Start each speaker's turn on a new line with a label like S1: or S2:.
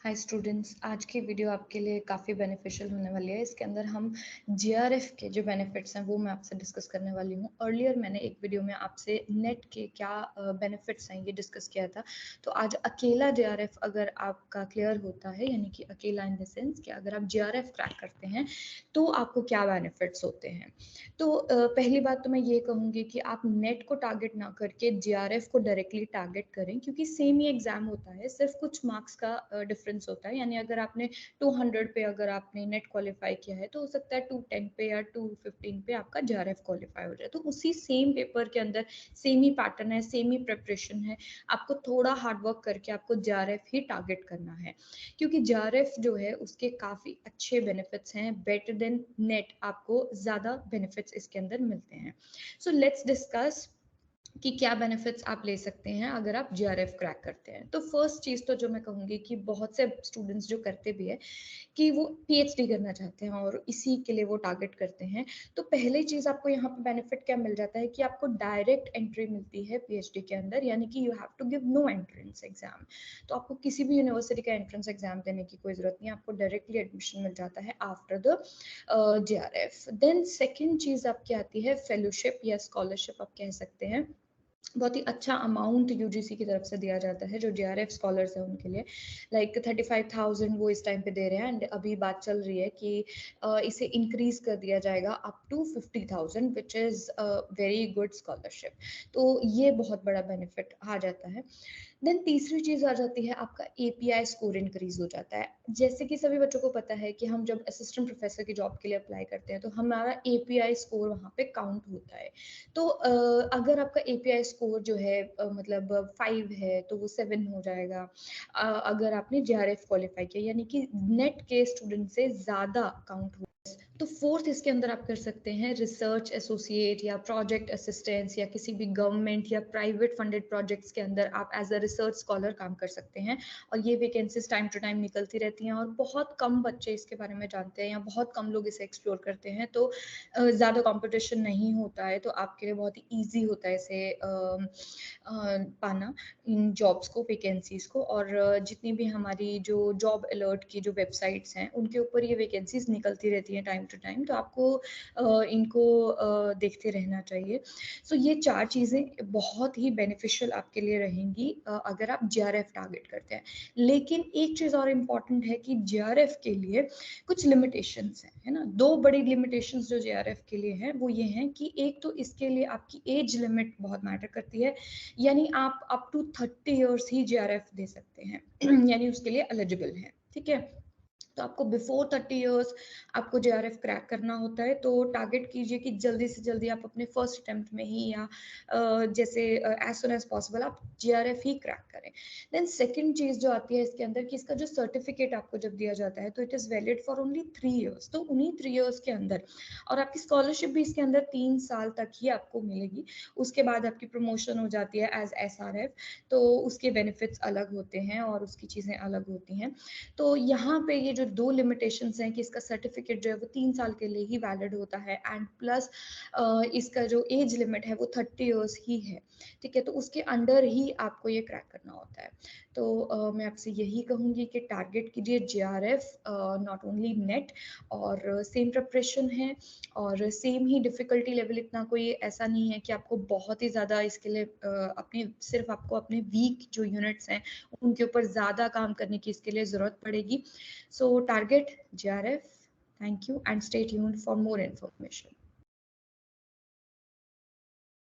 S1: Hi students, आज की video आपके लिए काफ़ी बेनिफिशियल होने वाली है। इसके अंदर हम जीआरएफ के जो बेनिफिट्स हैं वो मैं आपसे डिस्कस करने वाली हूँ। अर्लियर मैंने एक वीडियो में आपसे नेट के क्या बेनिफिट्स हैं ये डिस्कस किया था। तो आज अकेला जीआरएफ अगर आपका क्लियर होता है, यानी कि अकेला इन द सेंस कि अगर आप जीआरएफ क्रैक करते हैं तो आपको क्या बेनिफिट्स होते हैं। तो पहली बात तो मैं ये कहूँगी कि आप नेट को टारगेट ना करके जीआरएफ को डायरेक्टली टारगेट करें, क्योंकि सेम ही एग्जाम होता है, सिर्फ कुछ मार्क्स का डिफरेंस होता है। यानी अगर आपने 200 पे अगर आपने नेट क्वालिफाई किया है तो हो सकता है 210 पे या 215 पे आपका जीआरएफ क्वालिफाई हो जाए। तो उसी सेम पेपर के अंदर सेम ही पैटर्न है, सेम ही प्रिपरेशन है। आपको थोड़ा हार्ड वर्क करके आपको जीआरएफ ही टारगेट करना है, क्योंकि जीआरएफ जो है उसके काफ़ी अच्छे बेनिफिट्स हैं। बेटर देन नेट आपको ज़्यादा बेनिफिट्स इसके अंदर मिलते हैं। सो लेट्स डिस्कस कि क्या बेनिफिट्स आप ले सकते हैं अगर आप जीआरएफ क्रैक करते हैं। तो फर्स्ट चीज़ तो जो मैं कहूँगी कि बहुत से स्टूडेंट्स जो करते भी है कि वो पीएचडी करना चाहते हैं और इसी के लिए वो टारगेट करते हैं। तो पहली चीज़ आपको यहाँ पे बेनिफिट क्या मिल जाता है कि आपको डायरेक्ट एंट्री मिलती है पीएचडी के अंदर, यानी कि you have to give no entrance exam. तो आपको किसी भी यूनिवर्सिटी का एंट्रेंस एग्जाम देने की कोई ज़रूरत नहीं है, आपको डायरेक्टली एडमिशन मिल जाता है after the GRF. Then second चीज़ आपकी आती है फेलोशिप या स्कॉलरशिप आप कह सकते हैं। बहुत ही अच्छा अमाउंट यूजीसी की तरफ से दिया जाता है जो जीआरएफ स्कॉलर्स हैं उनके लिए। लाइक 35,000 वो इस टाइम पे दे रहे हैं, एंड अभी बात चल रही है कि इसे इंक्रीज कर दिया जाएगा up to 50,000, which is very good scholarship. तो ये बहुत बड़ा बेनिफिट आ जाता है। देन तीसरी चीज़ आ जाती है, आपका एपीआई स्कोर इंक्रीज हो जाता है। जैसे कि सभी बच्चों को पता है कि हम जब असिस्टेंट प्रोफेसर की जॉब के लिए अप्लाई करते हैं तो हमारा एपीआई स्कोर वहाँ पे काउंट होता है। तो अगर आपका एपीआई स्कोर जो है मतलब 5 है तो वो 7 हो जाएगा। अगर आपने जीआरएफ क्वालिफाई किया, यानी कि नेट के स्टूडेंट से ज़्यादा काउंट हो। तो फोर्थ इसके अंदर आप कर सकते हैं रिसर्च एसोसिएट या प्रोजेक्ट असिस्टेंस, या किसी भी गवर्नमेंट या प्राइवेट फंडेड प्रोजेक्ट्स के अंदर आप एज अ रिसर्च स्कॉलर काम कर सकते हैं। और ये वैकेंसीज टाइम टू टाइम निकलती रहती हैं और बहुत कम बच्चे इसके बारे में जानते हैं या बहुत कम लोग इसे एक्सप्लोर करते हैं। तो ज़्यादा कंपटीशन नहीं होता है, तो आपके लिए बहुत ही ईजी होता है इसे पाना, इन जॉब्स को, वैकेंसीज को। और जितनी भी हमारी जो जॉब अलर्ट की जो वेबसाइट्स हैं उनके ऊपर ये वैकेंसीज निकलती रहती हैं टाइम टू टाइम, तो आपको इनको देखते रहना चाहिए। सो ये 4 चीज़ें बहुत ही बेनिफिशियल आपके लिए रहेंगी अगर आप जीआरएफ टारगेट करते हैं। लेकिन एक चीज़ और इम्पॉर्टेंट है कि जीआरएफ के लिए कुछ लिमिटेशंस हैं, है ना? 2 बड़ी लिमिटेशंस जो जीआरएफ के लिए हैं वो ये हैं कि एक तो इसके लिए आपकी एज लिमिट बहुत मैटर करती है। यानी आप अप टू 30 इयर्स ही जीआरएफ दे सकते हैं यानी उसके लिए एलिजिबल हैं, ठीक है? तो आपको बिफोर 30 इयर्स आपको जेआरएफ क्रैक करना होता है। तो टारगेट कीजिए कि जल्दी से जल्दी आप अपने फर्स्ट अटेम्प्ट में ही या जैसे एज सुन एज पॉसिबल आप जेआरएफ ही क्रैक करें। देन सेकंड चीज़ जो आती है इसके अंदर कि इसका जो सर्टिफिकेट आपको जब दिया जाता है तो it is valid for only 3 years. तो उन्हीं 3 इयर्स के अंदर, और आपकी स्कॉलरशिप भी इसके अंदर 3 साल तक ही आपको मिलेगी। उसके बाद आपकी प्रमोशन हो जाती है एज एसआरएफ, तो उसके बेनिफिट्स अलग होते हैं और उसकी चीज़ें अलग होती हैं। तो यहाँ पे ये जो 2 लिमिटेशंस हैं कि इसका सर्टिफिकेट जो है वो 3 साल के लिए ही वैलिड होता है, एंड प्लस इसका जो एज लिमिट है वो 30 इयर्स ही है, ठीक है? तो उसके अंडर ही आपको ये क्रैक करना होता है। तो मैं आपसे यही कहूँगी कि टारगेट कीजिए जीआरएफ, नॉट ओनली नेट, और सेम प्रिपरेशन है और सेम ही डिफ़िकल्टी लेवल। इतना कोई ऐसा नहीं है कि आपको बहुत ही ज़्यादा इसके लिए सिर्फ आपको अपने वीक जो यूनिट्स हैं उनके ऊपर ज़्यादा काम करने की इसके लिए ज़रूरत पड़ेगी। So target GRF. Thank you and stay tuned for more information.